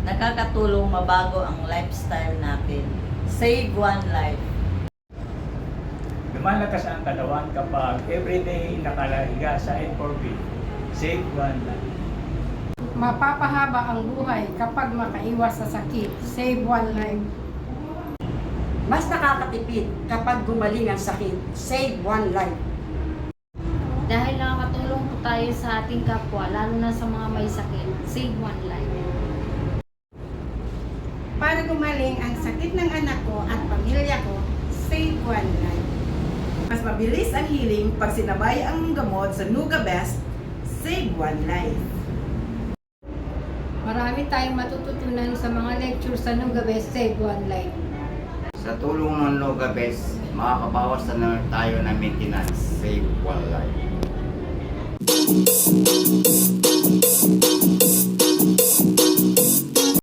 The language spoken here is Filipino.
Nakakatulong mabago ang lifestyle natin. Save one life. Lumalakas ang katawan kapag everyday nakalahiga sa N4B. Save one life. Mapapahaba ang buhay kapag makaiwas sa sakit. Save one life. Mas nakakatipid kapag gumaling ang sakit. Save one life. Dahil nakakatulong po tayo sa ating kapwa, lalo na sa mga may sakit. Save one life. Para gumaling ang sakit ng anak ko at pamilya ko, save one life. Mas mabilis ang healing pag sinabay ang gamot sa Nuga Best. Save one life. Marami tayong matututunan sa mga lecture sa Nugabes Save One Life. Sa tulong ng Nogabes, makakabawas na tayo ng maintenance. Save one life.